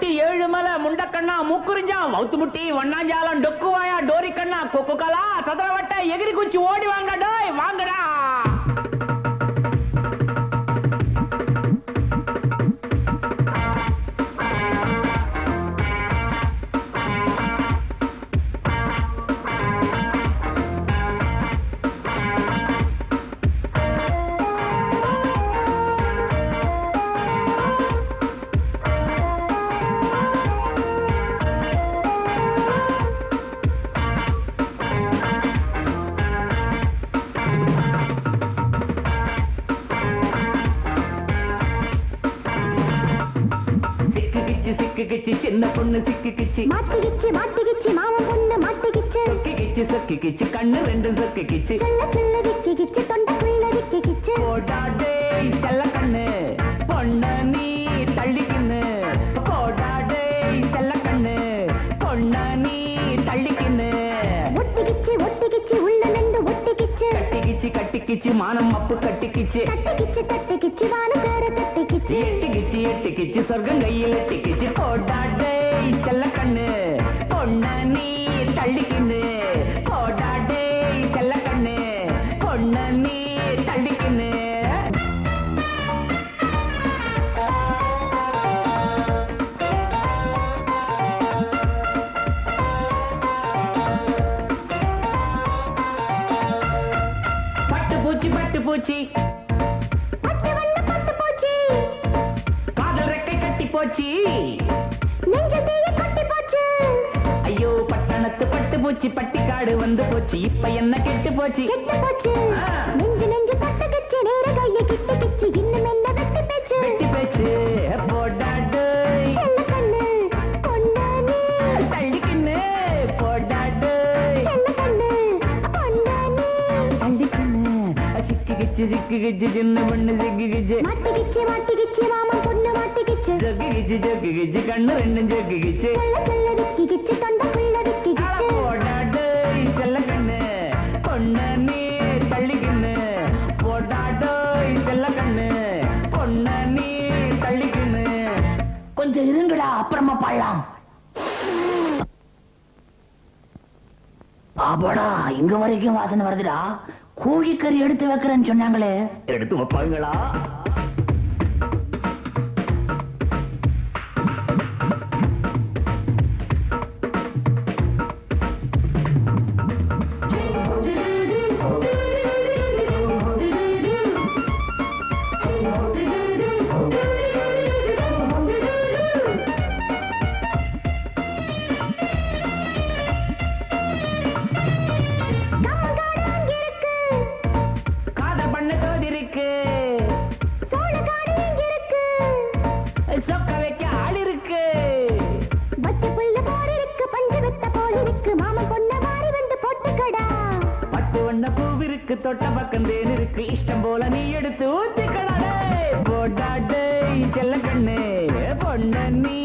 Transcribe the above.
முட்டி ஏழுமலை முண்டக்கண்ணா முக்குறிஞ்சா வவுத்து முட்டி வண்ணாஞ்சாலம் டொக்குவாயா டோரி கண்ணா கொக்கு கலா சதுரவட்ட எகிரி குச்சி ஓடி வாங்க டோய் வாங்கடா. சின்ன பொண்ணு சிக்கிக்கிச்சு மாட்டிக்கிச்சு மாட்டிக்கிச்சு மாமன் பொண்ணு மாட்டிக்கிச்சு சொக்கிக்கிச்சு சொக்கிக்கிச்சு கண்ணு ரெண்டும் சொக்கிக்கிச்சு சொல்ல சொல்ல விக்கிக்கிச்சு தொண்டைக்குள்ள விக்கிக்கிச்சு போடாடே செல்ல கண்ணு பொண்ண நீ தள்ளிக்கின்னு போடாடே செல்ல கண்ணு பொண்ண நீ தள்ளிக்கின்னு ஒட்டிக்கிச்சு ஒட்டிக்கிச்சு உள்ள நண்டு ஒட்டிக்கிச்சு கட்டிக்கிச்சு கட்டிக்கிச்சு மானம் அப்பு கட்டிக்கிச்சு தட்டிக்கிச்சு தட்டிக்கிச்சு வானம் பேர தட்டிக்கிச்சு எட்டிக்கிச்சு எட்டிக்கிச்சு சொர்க்கம் கையில் எட்டிக்கிச்சு போடாடே செல்ல கண்ணு பொண்ண நீ தள்ளிக்கின்னு போடாடே செல்ல கண்ணு பொண்ண நீ தள்ளிக்கின்னு. பட்டு பூச்சி பட்டு வண்ண பட்டு போச்சு காதல் ரெக்கை கட்டி போச்சு நெஞ்சத்தையே கட்டி போச்சு ஐயோ பட்டணத்து பட்டு பூச்சி பட்டிக்காடு வந்து போச்சு இப்ப என்ன கெட்டு போச்சு கெட்டு போச்சு நெஞ்சு நெஞ்சு பட்டு கிச்சு நேர கையை கிட்டு கிச்சு இன்னும் என்ன வெட்டி பேச்சு வெட்டி பேச்சு போடாடு செல்ல கண்ணு பொண்ணு நீ தள்ளிக்கின்னு போடாடு செல்ல கண்ணு பொண்ணு நீ தள்ளிக்கின்னு சிக்கிக்கிச்சு சிக்கிக்கிச்சு சின்ன பொண்ணு சிக்கிக்கிச்சு மாட்டிக்கிச்சு மாட்டிக்கிச்சு மாமன் பொண்ணு மாட்டிக்கிச்சு ஜொக்கிக்கிச்சு ஜொக்கிக்கிச்சு கண்ணு ரெண்டும் ஜொக்கிக்கிச்சு சொல்ல சொல்ல விக்கிக்கிச்சு தொண்டைக்குள்ள விக்கிக்கிச்சு போடாடு செல்ல கண்ணு பொண்ணு நீ தள்ளிக்கின்னு போடாடு செல்ல கண்ணு பொண்ணு நீ தள்ளிக்கின்னு. கொஞ்சம் இருங்கடா அப்புறமா பாடலாம். ஆபாடா இங்க வரைக்கும் வாசனை வருதுடா. கோழிக்கறி எடுத்து வைக்கிறேன்னு சொன்னாங்களே எடுத்து வைப்பாங்களா? சொக்க வைக்க ஆள் இருக்கு பட்டு புள்ள போர் இருக்கு பஞ்சு வெத்த போல் இருக்கு மாமன் பொண்ண வாரி வந்து போட்டுக்கடா பட்டு வண்ண பூவிருக்கு தொட்ட பக்கம் தேன் இருக்கு இஷ்டம் போல நீ எடுத்து ஊத்திக்கடா போடாடே செல்ல கண்ணு பொண்ண நீ